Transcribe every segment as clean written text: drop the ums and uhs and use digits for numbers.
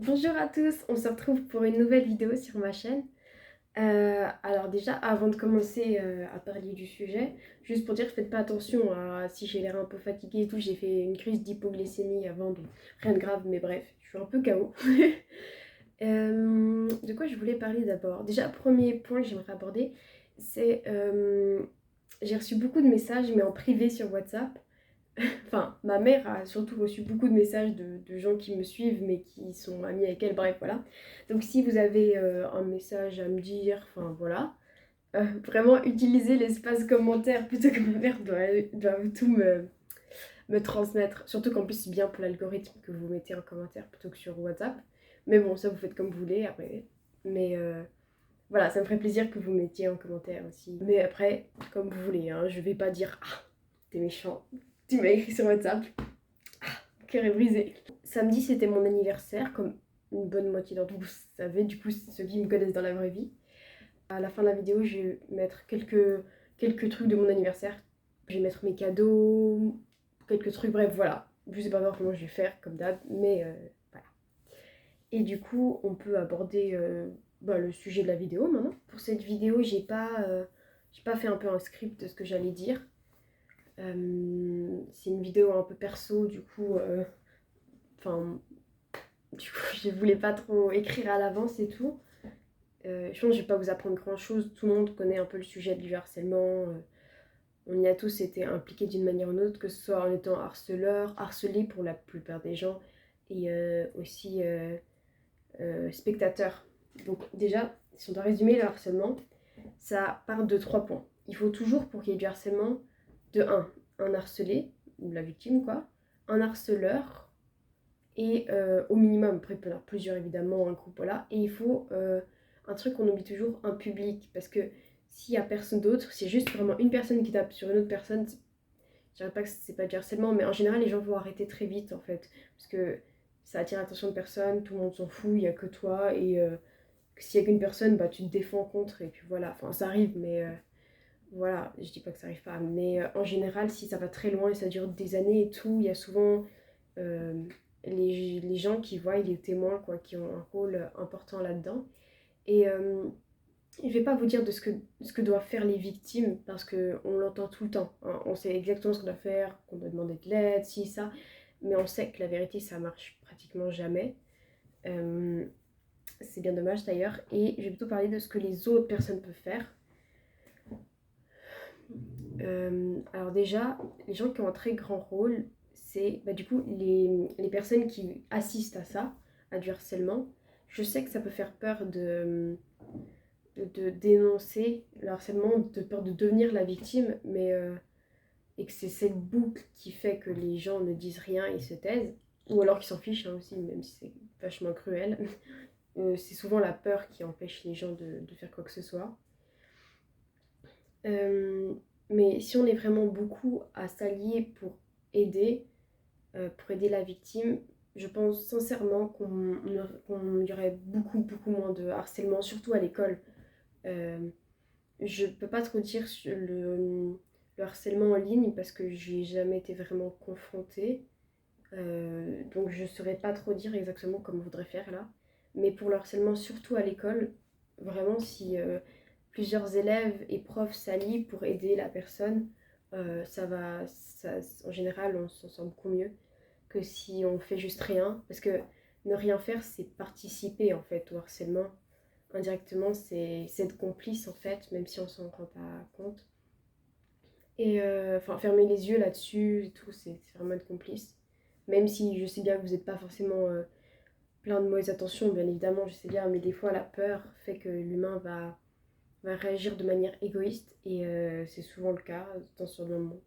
Bonjour à tous, on se retrouve pour une nouvelle vidéo sur ma chaîne. Alors déjà, avant de commencer à parler du sujet, juste pour dire, faites pas attention à si j'ai l'air un peu fatiguée et tout, j'ai fait une crise d'hypoglycémie avant, donc rien de grave, mais bref, je suis un peu KO. De quoi je voulais parler d'abord? Déjà, premier point que j'aimerais aborder, c'est j'ai reçu beaucoup de messages, mais en privé sur WhatsApp. Enfin, ma mère a surtout reçu beaucoup de messages de gens qui me suivent mais qui sont amis avec elle, bref, voilà. Donc si vous avez un message à me dire, enfin voilà, vraiment utilisez l'espace commentaire plutôt que ma mère doit tout me transmettre. Surtout qu'en plus c'est bien pour l'algorithme que vous mettez en commentaire plutôt que sur WhatsApp. Mais bon, ça vous faites comme vous voulez après. Mais voilà, ça me ferait plaisir que vous mettiez en commentaire aussi. Mais après, comme vous voulez, hein, je vais pas dire «Ah, t'es méchant, tu m'as écrit sur WhatsApp». Cœur est brisé. Samedi, c'était mon anniversaire, comme une bonne moitié d'entre vous savez, du coup, ceux qui me connaissent dans la vraie vie. À la fin de la vidéo, je vais mettre quelques trucs de mon anniversaire. Je vais mettre mes cadeaux, quelques trucs, bref, voilà. Je sais pas encore comment je vais faire, comme d'hab, mais voilà. Et du coup, on peut aborder le sujet de la vidéo maintenant. Pour cette vidéo, j'ai pas fait un peu un script de ce que j'allais dire. C'est une vidéo un peu perso, du coup, je voulais pas trop écrire à l'avance et tout. Je pense que je vais pas vous apprendre grand chose. Tout le monde connaît un peu le sujet du harcèlement. On y a tous été impliqués d'une manière ou d'une autre, que ce soit en étant harceleur, harcelé pour la plupart des gens, et aussi spectateur. Donc déjà, si on doit résumer le harcèlement, ça part de 3 points. Il faut toujours, pour qu'il y ait du harcèlement, de un harcelé, ou la victime quoi, un harceleur, et au minimum, après il peut y en avoir plusieurs évidemment, un groupe, voilà, et il faut un truc qu'on oublie toujours, un public, parce que s'il y a personne d'autre, c'est juste vraiment une personne qui tape sur une autre personne, je dirais pas que c'est pas du harcèlement, mais en général les gens vont arrêter très vite en fait, parce que ça attire l'attention de personne, tout le monde s'en fout, il y a que toi, et s'il y a qu'une personne, bah tu te défends contre, et puis voilà, enfin ça arrive, mais voilà, je dis pas que ça arrive pas, mais en général si ça va très loin et ça dure des années et tout, il y a souvent euh, les gens qui voient les témoins quoi, qui ont un rôle important là-dedans. Et je vais pas vous dire de ce que doivent faire les victimes parce qu'on l'entend tout le temps, hein. On sait exactement ce qu'on doit faire, qu'on doit demander de l'aide, si, ça, mais on sait que la vérité ça marche pratiquement jamais. Euh, c'est bien dommage d'ailleurs. Et je vais plutôt parler de ce que les autres personnes peuvent faire. Alors déjà, les gens qui ont un très grand rôle, c'est du coup les personnes qui assistent à ça, à du harcèlement. Je sais que ça peut faire peur de dénoncer le harcèlement, de peur de devenir la victime, mais et que c'est cette boucle qui fait que les gens ne disent rien et se taisent, ou alors qu'ils s'en fichent hein, aussi, même si c'est vachement cruel. C'est souvent la peur qui empêche les gens de faire quoi que ce soit. Euh, mais si on est vraiment beaucoup à s'allier aider, pour aider la victime, je pense sincèrement qu'on y aurait beaucoup moins de harcèlement, surtout à l'école. Euh, je peux pas trop dire sur le harcèlement en ligne parce que j'ai jamais été vraiment confrontée. Donc je saurais pas trop dire exactement comme on voudrait faire là. Mais pour le harcèlement, surtout à l'école, vraiment si plusieurs élèves et profs s'allient pour aider la personne, en général on s'en sort beaucoup mieux que si on fait juste rien. Parce que ne rien faire, c'est participer en fait au harcèlement. Indirectement, c'est être complice en fait, même si on s'en rend pas compte. Et fermer les yeux là-dessus et tout, c'est vraiment être complice. Même si je sais bien que vous n'êtes pas forcément plein de mauvaises intentions, bien évidemment, je sais bien, mais des fois la peur fait que l'humain va réagir de manière égoïste et c'est souvent le cas sur le moment.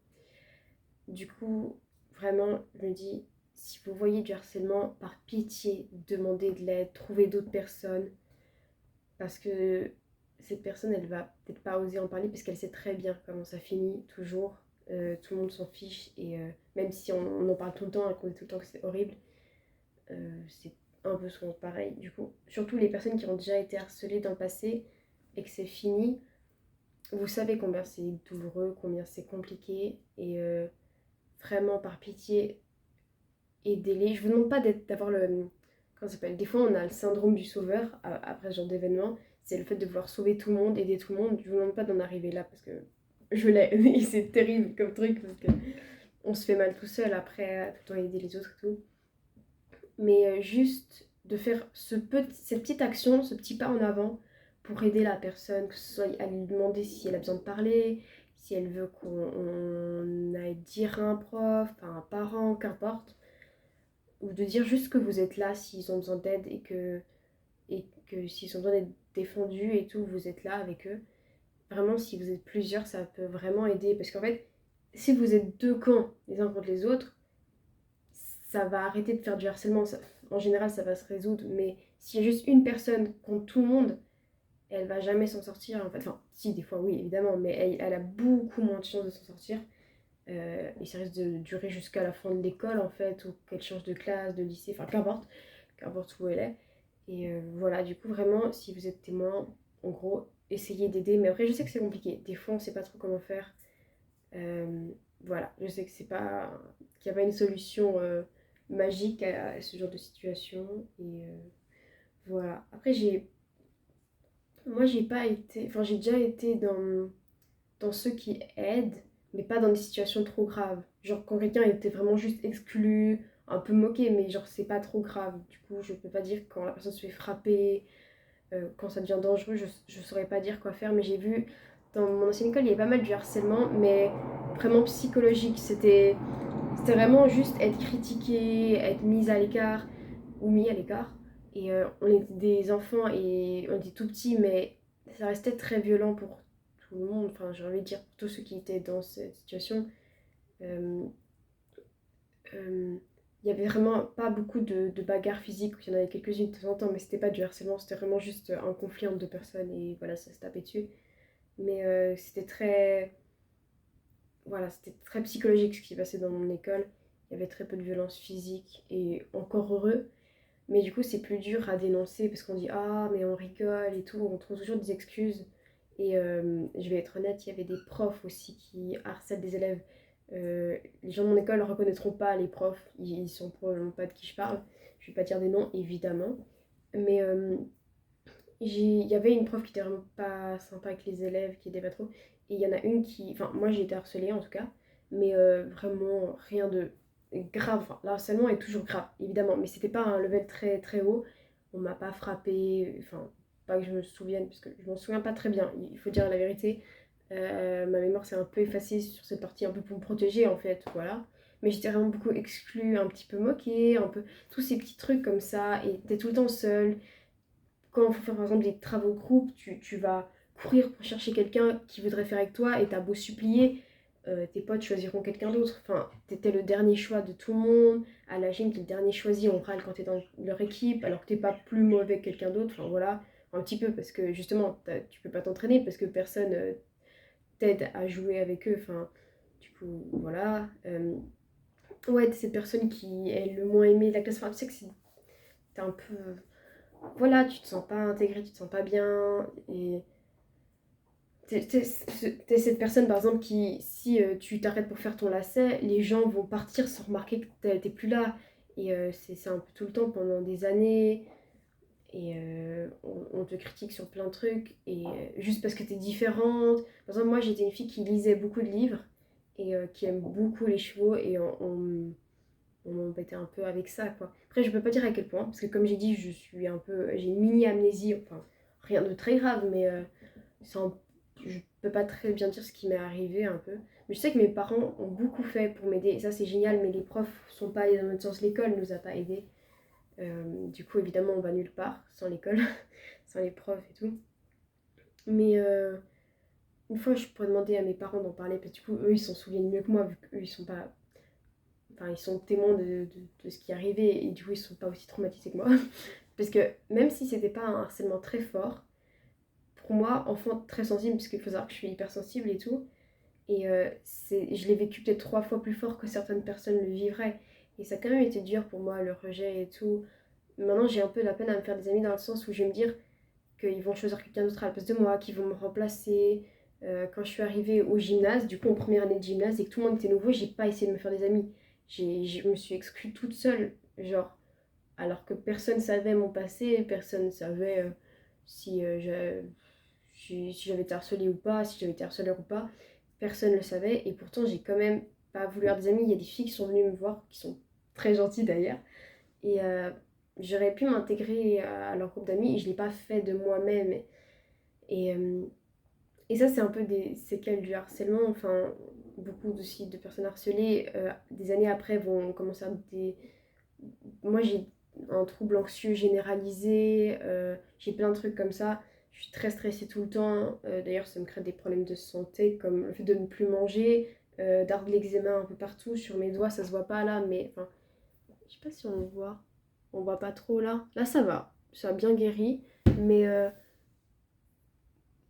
Du coup, vraiment, je me dis, si vous voyez du harcèlement, par pitié, demandez de l'aide, trouvez d'autres personnes, parce que cette personne, elle va peut-être pas oser en parler parce qu'elle sait très bien comment ça finit toujours. Tout le monde s'en fiche et même si on en parle tout le temps et qu'on dit tout le temps que c'est horrible, c'est un peu souvent pareil. Du coup, surtout les personnes qui ont déjà été harcelées dans le passé et que c'est fini, vous savez combien c'est douloureux, combien c'est compliqué et vraiment par pitié, aidez-les. Je vous demande pas d'avoir comment ça s'appelle, des fois on a le syndrome du sauveur après ce genre d'événement. C'est le fait de vouloir sauver tout le monde, aider tout le monde. Je vous demande pas d'en arriver là parce que je l'ai. Et c'est terrible comme truc parce que on se fait mal tout seul après à tout le temps aider les autres et tout. Mais juste de faire cette petite action, ce petit pas en avant pour aider la personne, que ce soit à lui demander si elle a besoin de parler, si elle veut qu'on aille dire à un prof, à un parent, qu'importe, ou de dire juste que vous êtes là s'ils ont besoin d'aide et que s'ils ont besoin d'être défendus et tout, vous êtes là avec eux. Vraiment, si vous êtes plusieurs, ça peut vraiment aider. Parce qu'en fait, si vous êtes deux camps les uns contre les autres, ça va arrêter de faire du harcèlement. En général, ça va se résoudre. Mais s'il y a juste une personne contre tout le monde, elle va jamais s'en sortir. En fait. Enfin, si, des fois, oui, évidemment, mais elle a beaucoup moins de chances de s'en sortir. Et ça risque de durer jusqu'à la fin de l'école, en fait, ou qu'elle change de classe, de lycée, enfin, qu'importe où elle est. Et voilà, du coup, vraiment, si vous êtes témoin, en gros, essayez d'aider. Mais après, je sais que c'est compliqué. Des fois, on sait pas trop comment faire. Euh, voilà, je sais que c'est pas qu'il n'y a pas une solution magique à ce genre de situation. Et voilà. Après, moi, j'ai pas été. Enfin, j'ai déjà été dans ceux qui aident, mais pas dans des situations trop graves. Genre, quand quelqu'un était vraiment juste exclu, un peu moqué, mais genre, c'est pas trop grave. Du coup, je peux pas dire quand la personne se fait frapper, quand ça devient dangereux, je saurais pas dire quoi faire. Mais j'ai vu dans mon ancienne école, il y avait pas mal du harcèlement, mais vraiment psychologique. C'était vraiment juste être critiqué, être mise à l'écart ou mis à l'écart. Et on était des enfants et on était tout petits, mais ça restait très violent pour tout le monde. Enfin, j'ai envie de dire pour tous ceux qui étaient dans cette situation. Euh, euh, il y avait vraiment pas beaucoup de bagarres physiques. Il y en avait quelques-unes de temps en temps, mais c'était pas du harcèlement, c'était vraiment juste un conflit entre deux personnes et voilà, ça se tapait dessus. Mais c'était très psychologique ce qui s'est passé dans mon école. Il y avait très peu de violence physique et encore heureux. Mais du coup, c'est plus dur à dénoncer parce qu'on dit ah, mais on rigole et tout, on trouve toujours des excuses. Et je vais être honnête, il y avait des profs aussi qui harcèlent des élèves. Les gens de mon école ne reconnaîtront pas les profs, ils sont probablement pas de qui je parle. Je vais pas dire des noms, évidemment. Mais il y avait une prof qui était vraiment pas sympa avec les élèves, qui aidait pas trop. Et il y en a une qui. Enfin, moi j'ai été harcelée en tout cas, mais vraiment rien de grave. Enfin, le harcèlement est toujours grave, évidemment, mais c'était pas un level très très haut. On m'a pas frappé, enfin, pas que je me souvienne, parce que je m'en souviens pas très bien, il faut dire la vérité. Ma mémoire s'est un peu effacée sur cette partie, un peu pour me protéger en fait, voilà. Mais j'étais vraiment beaucoup exclue, un petit peu moquée, un peu tous ces petits trucs comme ça, et t'es tout le temps seule quand il faut faire par exemple des travaux de groupe, tu vas courir pour chercher quelqu'un qui voudrait faire avec toi et t'as beau supplier, tes potes choisiront quelqu'un d'autre. Enfin, t'étais le dernier choix de tout le monde. À la gym, t'es le dernier choisi, on râle quand t'es dans leur équipe alors que t'es pas plus mauvais que quelqu'un d'autre. Enfin voilà, un petit peu parce que justement, tu peux pas t'entraîner parce que personne t'aide à jouer avec eux. Enfin, du coup, voilà. Ouais, t'es cette personne qui est le moins aimée de la classe. Enfin, tu sais que t'es un peu voilà, tu te sens pas intégré, tu te sens pas bien. Et t'es cette personne, par exemple, qui, si tu t'arrêtes pour faire ton lacet, les gens vont partir sans remarquer que t'es plus là. Et c'est un peu tout le temps pendant des années. Et on te critique sur plein de trucs. Et juste parce que t'es différente. Par exemple, moi, j'étais une fille qui lisait beaucoup de livres et qui aime beaucoup les chevaux. Et on m'embêtait un peu avec ça, quoi. Après, je peux pas dire à quel point, parce que comme j'ai dit, j'ai une mini amnésie, enfin, rien de très grave, mais je peux pas très bien dire ce qui m'est arrivé un peu. Mais je sais que mes parents ont beaucoup fait pour m'aider, et ça c'est génial, mais les profs sont pas allés dans notre sens, l'école nous a pas aidés. Du coup, évidemment, on va nulle part sans l'école, sans les profs et tout. Mais une fois, je pourrais demander à mes parents d'en parler, parce que du coup, eux, ils s'en souviennent mieux que moi, vu qu'eux, ils sont pas enfin, ils sont témoins de ce qui est arrivé et du coup ils sont pas aussi traumatisés que moi. Parce que même si c'était pas un harcèlement très fort, pour moi, enfant très sensible, parce qu'il faut savoir que je suis hypersensible et tout, et je l'ai vécu peut-être 3 fois plus fort que certaines personnes le vivraient. Et ça a quand même été dur pour moi, le rejet et tout. Maintenant, j'ai un peu la peine à me faire des amis dans le sens où je vais me dire qu'ils vont choisir quelqu'un d'autre à la place de moi, qu'ils vont me remplacer. Quand je suis arrivée au gymnase, du coup en première année de gymnase et que tout le monde était nouveau, j'ai pas essayé de me faire des amis. Je me suis exclue toute seule. Genre, alors que personne savait mon passé, personne savait si, si j'avais été harcelée ou pas, si j'avais été harceleur ou pas, personne ne le savait, et pourtant j'ai quand même pas voulu avoir des amis. Il y a des filles qui sont venues me voir, qui sont très gentilles d'ailleurs, et j'aurais pu m'intégrer à leur groupe d'amis, et je ne l'ai pas fait de moi-même. Et, et ça, c'est un peu des séquelles du harcèlement. Enfin, beaucoup aussi de personnes harcelées, des années après, vont commencer à des... Moi, j'ai un trouble anxieux généralisé, j'ai plein de trucs comme ça. Je suis très stressée tout le temps. D'ailleurs, ça me crée des problèmes de santé, comme le fait de ne plus manger, d'avoir de l'eczéma un peu partout sur mes doigts. Ça se voit pas là, mais enfin, je sais pas si on le voit. On voit pas trop là. Là, ça va. Ça a bien guéri. Mais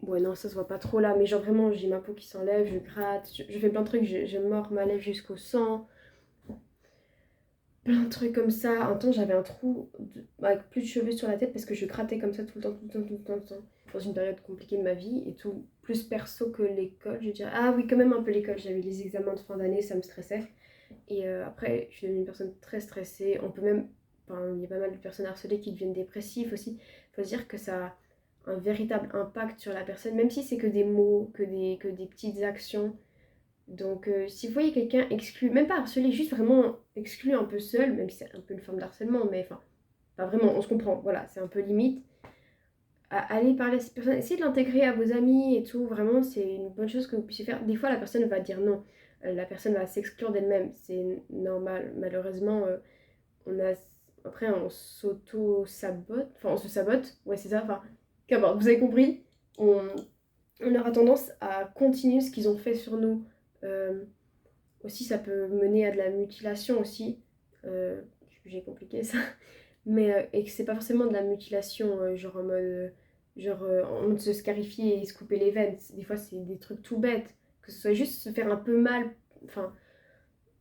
ouais, non, ça se voit pas trop là, mais genre vraiment, j'ai ma peau qui s'enlève, je gratte, je fais plein de trucs, je mords ma lèvre jusqu'au sang, plein de trucs comme ça. Un temps, j'avais un trou avec plus de cheveux sur la tête parce que je grattais comme ça tout le temps, tout le temps, tout le temps, tout le temps. Dans une période compliquée de ma vie et tout, plus perso que l'école, je dirais. Ah oui, quand même un peu l'école, j'avais les examens de fin d'année, ça me stressait. Et après, je suis devenue une personne très stressée. On peut même, enfin, il y a pas mal de personnes harcelées qui deviennent dépressifs aussi. Il faut se dire que ça a un véritable impact sur la personne, même si c'est que des mots, que des petites actions. Donc, si vous voyez quelqu'un exclu, même pas harcelé, juste vraiment exclu un peu seul, même si c'est un peu une forme d'harcèlement, mais enfin, pas vraiment, on se comprend, voilà, c'est un peu limite. Allez parler à cette personne, essayez de l'intégrer à vos amis et tout, vraiment, c'est une bonne chose que vous puissiez faire. Des fois, la personne va dire non, la personne va s'exclure d'elle-même, c'est normal. Malheureusement, on a... après, on s'auto-sabote, enfin, on se sabote, ouais, c'est ça, enfin, qu'importe, vous avez compris, on aura tendance à continuer ce qu'ils ont fait sur nous. Euh, Aussi, ça peut mener à de la mutilation aussi. Euh, j'ai compliqué ça. Mais, et que c'est pas forcément de la mutilation, genre en mode, en mode se scarifier et se couper les veines. Des fois, c'est des trucs tout bêtes. Que ce soit juste se faire un peu mal, enfin,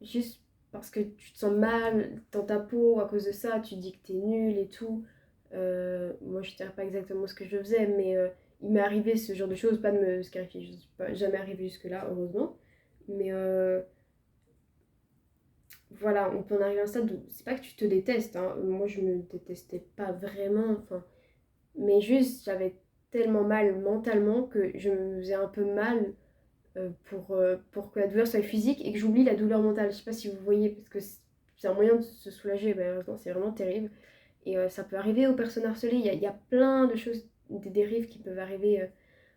juste parce que tu te sens mal dans ta peau à cause de ça, tu te dis que t'es nul et tout. Moi, je dirais pas exactement ce que je faisais, mais il m'est arrivé ce genre de choses, pas de me scarifier, je suis pas jamais arrivé jusque-là, heureusement. Mais voilà, on peut en arriver à un stade où c'est pas que tu te détestes, hein. Moi je me détestais pas vraiment, enfin, mais juste j'avais tellement mal mentalement que je me faisais un peu mal pour que la douleur soit physique et que j'oublie la douleur mentale. Je sais pas si vous voyez, parce que c'est un moyen de se soulager, malheureusement c'est vraiment terrible. Et ça peut arriver aux personnes harcelées, il y a plein de choses, des dérives qui peuvent arriver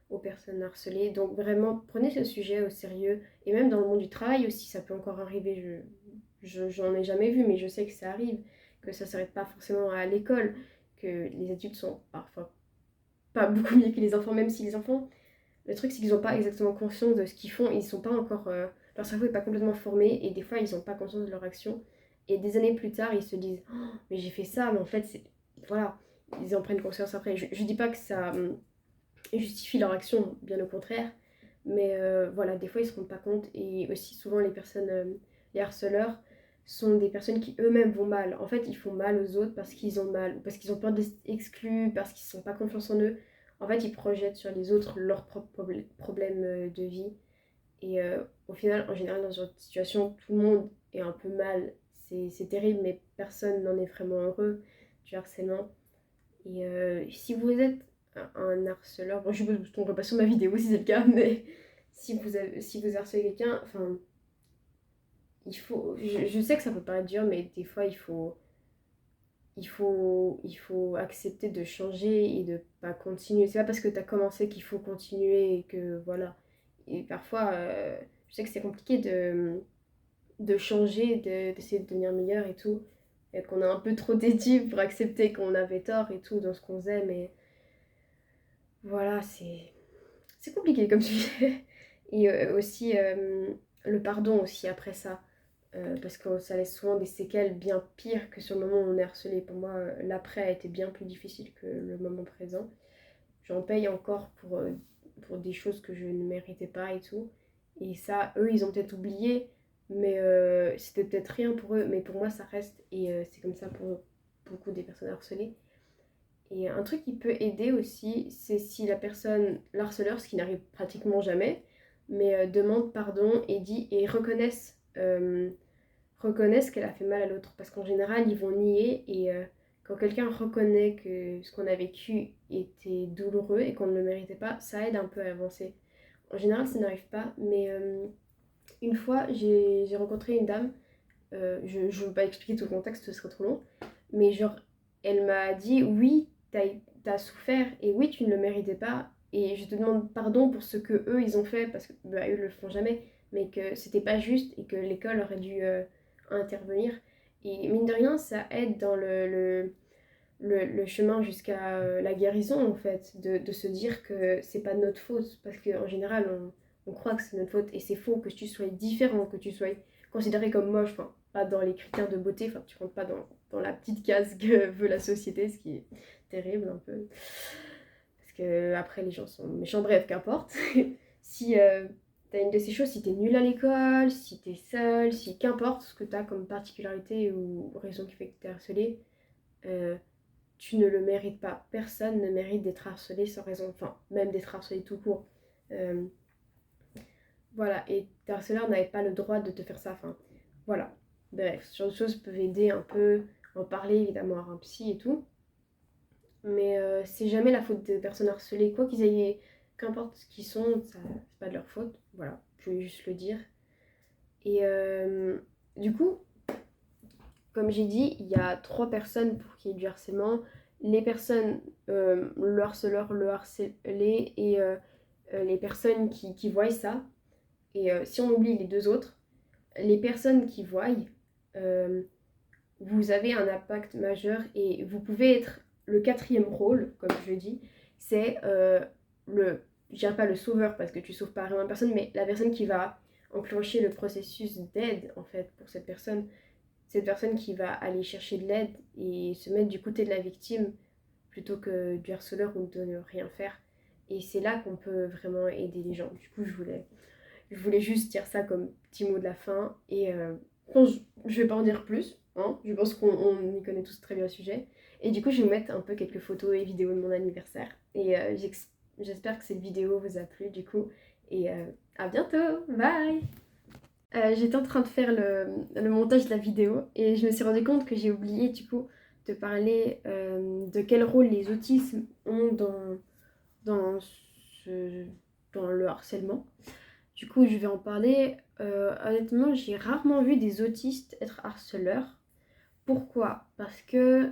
aux personnes harcelées. Donc vraiment, prenez ce sujet au sérieux. Et même dans le monde du travail aussi, ça peut encore arriver. J'en ai jamais vu, mais je sais que ça arrive, que ça s'arrête pas forcément à l'école, que les adultes sont parfois pas beaucoup mieux que les enfants, même si les enfants, le truc c'est qu'ils n'ont pas exactement conscience de ce qu'ils font, ils sont pas encore, leur cerveau n'est pas complètement formé, et des fois ils n'ont pas conscience de leur action, et des années plus tard ils se disent oh, mais j'ai fait ça, mais en fait c'est, voilà, ils en prennent conscience après. Je dis pas que ça justifie leur action, bien au contraire, mais voilà, des fois ils se rendent pas compte, et aussi souvent les personnes, les harceleurs, sont des personnes qui eux-mêmes vont mal. En fait, ils font mal aux autres parce qu'ils ont mal, parce qu'ils ont peur d'être exclus, parce qu'ils ne sont pas confiance en eux. En fait, ils projettent sur les autres leurs propres problèmes de vie. Et au final, en général, dans ce genre de situation, tout le monde est un peu mal. C'est terrible, mais personne n'en est vraiment heureux du harcèlement. Et si vous êtes un harceleur, bon, je ne tomberai pas sur ma vidéo si c'est le cas, mais si vous harcelez quelqu'un, enfin, il faut, je sais que ça peut paraître dur, mais des fois, il faut accepter de changer et de pas continuer. C'est pas parce que tu as commencé qu'il faut continuer et que voilà. Et parfois, je sais que c'est compliqué de changer, d'essayer de devenir meilleur et tout. Et qu'on a un peu trop d'études pour accepter qu'on avait tort et tout dans ce qu'on faisait, mais voilà, c'est compliqué comme sujet. Et aussi, le pardon aussi après ça. Parce que ça laisse souvent des séquelles bien pires que sur le moment où on est harcelé. Pour moi, l'après a été bien plus difficile que le moment présent. J'en paye encore pour des choses que je ne méritais pas et tout. Et ça, eux, ils ont peut-être oublié, mais c'était peut-être rien pour eux, mais pour moi, ça reste. Et c'est comme ça pour beaucoup des personnes harcelées. Et un truc qui peut aider aussi, c'est si la personne, l'harceleur, ce qui n'arrive pratiquement jamais, mais demande pardon et dit et reconnaissent qu'elle a fait mal à l'autre. Parce qu'en général, ils vont nier et Quand quelqu'un reconnaît que ce qu'on a vécu était douloureux et qu'on ne le méritait pas, ça aide un peu à avancer. En général, ça n'arrive pas, mais une fois, j'ai rencontré une dame, je ne veux pas expliquer tout le contexte, ce serait trop long, mais genre, elle m'a dit, oui, t'as souffert, et oui, tu ne le méritais pas, et je te demande pardon pour ce que eux, ils ont fait, parce que bah, eux le font jamais, mais que c'était pas juste, et que l'école aurait dû intervenir. Et mine de rien, ça aide dans le chemin jusqu'à la guérison, en fait, de se dire que c'est pas de notre faute, parce qu'en général, on croit que c'est notre faute, et c'est faux, que tu sois différent, que tu sois considéré comme moche, enfin, pas dans les critères de beauté, enfin, tu rentres pas dans la petite case que veut la société, ce qui est terrible un peu, parce que après les gens sont méchants, bref, qu'importe. Si t'as une de ces choses, si t'es nul à l'école, si t'es seul, si qu'importe ce que t'as comme particularité ou raison qui fait que t'es harcelé, euh, tu ne le mérites pas. Personne ne mérite d'être harcelé sans raison, enfin, même d'être harcelé tout court. Euh, voilà, et tes harceleurs n'avaient pas le droit de te faire ça, enfin, voilà. Bref, ce genre de choses peuvent aider un peu, en parler évidemment à un psy et tout, mais c'est jamais la faute des personnes harcelées, quoi qu'ils aient, qu'importe ce qu'ils sont, ça, c'est pas de leur faute, voilà, je voulais juste le dire. Et du coup, comme j'ai dit, il y a 3 personnes pour qu'il y ait du harcèlement. Les personnes, le harceleur, le harcelé et les personnes qui voient ça. Et si on oublie les 2 autres, les personnes qui voient, euh, vous avez un impact majeur et vous pouvez être le 4e rôle, comme je le dis, c'est je dirais pas le sauveur parce que tu sauves pas vraiment personne, mais la personne qui va enclencher le processus d'aide en fait pour cette personne qui va aller chercher de l'aide et se mettre du côté de la victime plutôt que du harceleur ou de ne rien faire. Et c'est là qu'on peut vraiment aider les gens. Du coup, je voulais juste dire ça comme petit mot de la fin. Et je vais pas en dire plus. Hein. Je pense qu'on y connaît tous très bien le sujet. Et du coup, je vais vous mettre un peu quelques photos et vidéos de mon anniversaire. Et j'espère que cette vidéo vous a plu du coup. Et à bientôt. Bye. J'étais en train de faire le montage de la vidéo et je me suis rendu compte que j'ai oublié du coup de parler de quel rôle les autismes ont dans, ce- dans le harcèlement. Du coup, je vais en parler. Honnêtement, j'ai rarement vu des autistes être harceleurs. Pourquoi? Parce que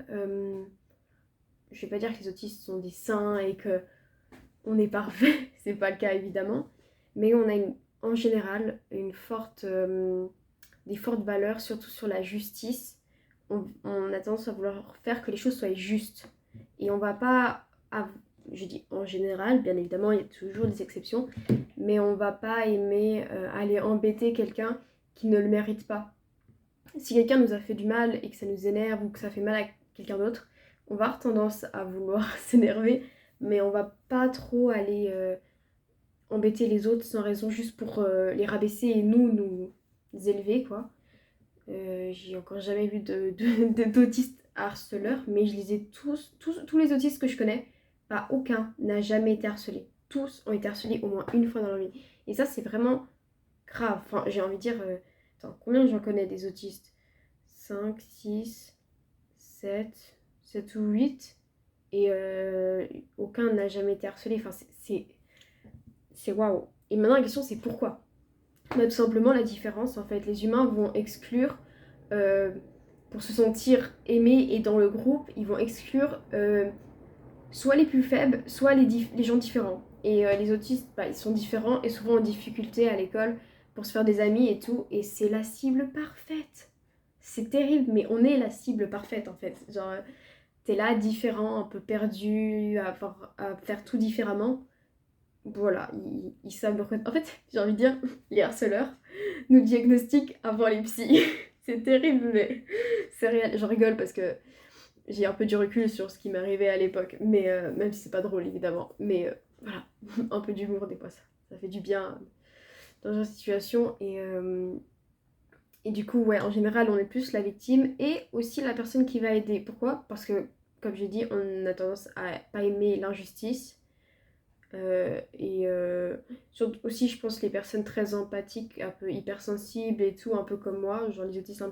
je vais pas dire que les autistes sont des saints et que on est parfait, c'est pas le cas évidemment, mais on a en général des fortes valeurs, surtout sur la justice. On a tendance à vouloir faire que les choses soient justes. Et on va pas, je dis en général, bien évidemment, il y a toujours des exceptions, mais on va pas aimer aller embêter quelqu'un qui ne le mérite pas. Si quelqu'un nous a fait du mal et que ça nous énerve ou que ça fait mal à quelqu'un d'autre, on va avoir tendance à vouloir s'énerver, mais on va pas trop aller embêter les autres sans raison juste pour les rabaisser et nous élever, quoi. J'ai encore jamais vu d'autistes harceleurs, mais je les ai tous les autistes que je connais, pas aucun n'a jamais été harcelé. Tous ont été harcelés au moins une fois dans leur vie. Et ça, c'est vraiment grave. Enfin, j'ai envie de dire, attends, combien j'en connais des autistes? 5, 6, 7 ou 8. Et aucun n'a jamais été harcelé. Enfin, c'est waouh. Et maintenant, la question, c'est pourquoi? Bah, tout simplement, la différence, en fait, les humains vont exclure, euh, pour se sentir aimés et dans le groupe, ils vont exclure soit les plus faibles, soit les gens différents. Et les autistes, bah, ils sont différents et souvent en difficulté à l'école pour se faire des amis et tout. Et c'est la cible parfaite. C'est terrible, mais on est la cible parfaite, en fait. Genre, t'es là, différent, un peu perdu, à faire tout différemment. Voilà, ils savent le reconnaître. En fait, j'ai envie de dire, les harceleurs nous diagnostiquent avant les psys. C'est terrible, mais c'est réel. J'en rigole parce que j'ai un peu du recul sur ce qui m'arrivait à l'époque. Mais même si c'est pas drôle, évidemment. Mais voilà, un peu d'humour des fois, ça fait du bien dans une situation. Et du coup, ouais, en général, on est plus la victime et aussi la personne qui va aider. Pourquoi? Parce que, comme j'ai dit, on a tendance à pas aimer l'injustice. Surtout aussi, je pense, les personnes très empathiques, un peu hypersensibles et tout, un peu comme moi, genre les autistes un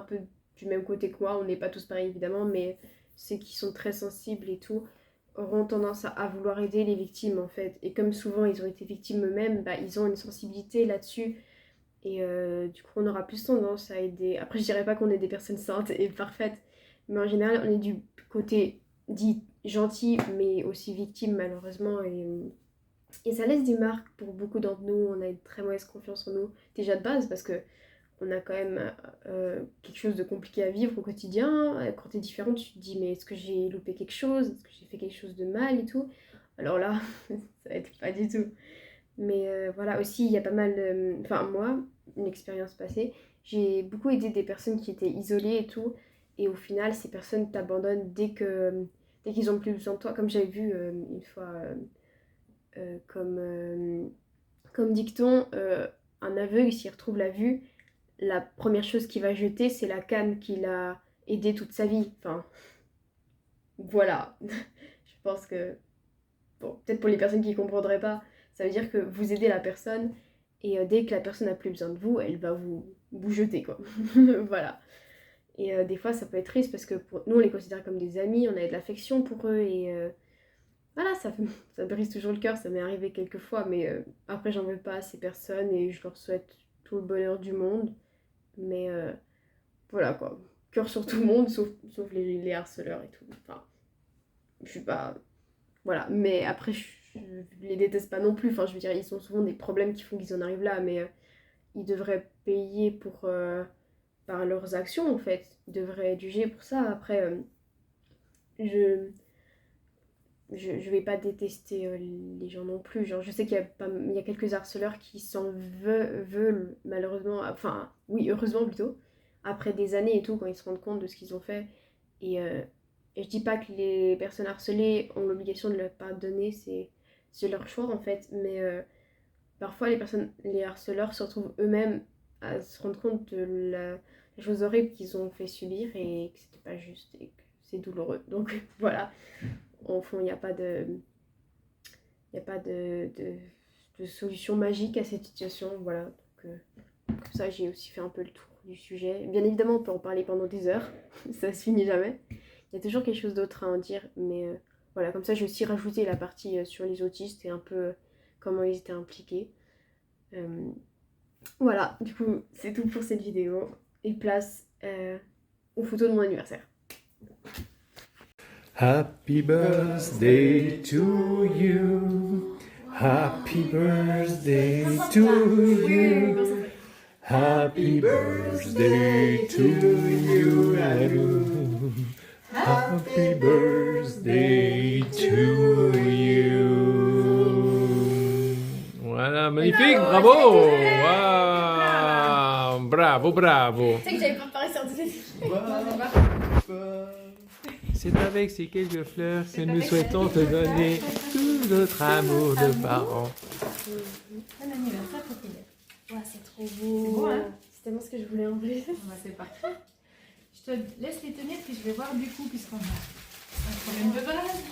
peu du même côté que moi, on n'est pas tous pareils évidemment, mais ceux qui sont très sensibles et tout auront tendance à vouloir aider les victimes en fait. Et comme souvent ils ont été victimes eux-mêmes, bah, ils ont une sensibilité là-dessus. Et du coup on aura plus tendance à aider. Après je dirais pas qu'on est des personnes saintes et parfaites, mais en général on est du côté dit gentil, mais aussi victime malheureusement. Et ça laisse des marques pour beaucoup d'entre nous, on a une très mauvaise confiance en nous, déjà de base parce que on a quand même quelque chose de compliqué à vivre au quotidien. Quand t'es différente, tu te dis mais est-ce que j'ai loupé quelque chose? Est-ce que j'ai fait quelque chose de mal et tout? Alors là, ça aide pas du tout. Mais voilà, aussi il y a pas mal... Enfin moi, une expérience passée, j'ai beaucoup aidé des personnes qui étaient isolées et tout. Et au final, ces personnes t'abandonnent dès qu'ils ont plus besoin de toi. Comme j'avais vu une fois, comme dicton, un aveugle, s'il retrouve la vue, la première chose qu'il va jeter, c'est la canne qu'il a aidé toute sa vie. Enfin, voilà. Je pense que, bon, peut-être pour les personnes qui ne comprendraient pas, ça veut dire que vous aidez la personne et dès que la personne n'a plus besoin de vous, elle va vous jeter, quoi. Voilà. Et des fois, ça peut être triste parce que nous, on les considère comme des amis, on a de l'affection pour eux et voilà, ça brise toujours le cœur, ça m'est arrivé quelques fois, mais après, j'en veux pas à ces personnes et je leur souhaite tout le bonheur du monde. Mais voilà quoi, cœur sur tout le monde, sauf les harceleurs et tout. Enfin, je suis pas. Voilà, mais après, je les déteste pas non plus. Enfin, je veux dire, ils ont souvent des problèmes qui font qu'ils en arrivent là, mais ils devraient payer par leurs actions en fait. Ils devraient être jugés pour ça. Après, je, je vais pas détester les gens non plus. Genre, je sais il y a quelques harceleurs qui s'en veulent malheureusement. Enfin, oui, heureusement plutôt. Après des années et tout, quand ils se rendent compte de ce qu'ils ont fait. Et, euh, et je dis pas que les personnes harcelées ont l'obligation de leur pardonner, c'est leur choix en fait. Mais parfois les harceleurs se retrouvent eux-mêmes à se rendre compte de la chose horrible qu'ils ont fait subir et que c'était pas juste et que c'est douloureux. Donc voilà, au fond, il n'y a pas de solution magique à cette situation. Voilà, donc, comme ça j'ai aussi fait un peu le tour du sujet. Bien évidemment, on peut en parler pendant des heures, ça se finit jamais. Il y a toujours quelque chose d'autre à en dire, mais voilà, comme ça j'ai aussi rajouté la partie sur les autistes et un peu comment ils étaient impliqués. Voilà, du coup, c'est tout pour cette vidéo. Et place aux photos de mon anniversaire. Happy birthday to you. Happy birthday to you. Happy birthday to you. Happy birthday to you. Voilà, magnifique, bravo. Wow. Bravo, bravo. Tu sais que j'avais préparé ça en C'est avec ces quelques fleurs que nous souhaitons te donner tout notre amour de parents. Bon anniversaire, copine. Ouais, c'est trop beau. C'est beau, hein? C'est tellement ce que je voulais en plus. C'est parfait. Je te laisse les tenir puis je vais voir du coup puisqu'on a un problème de base.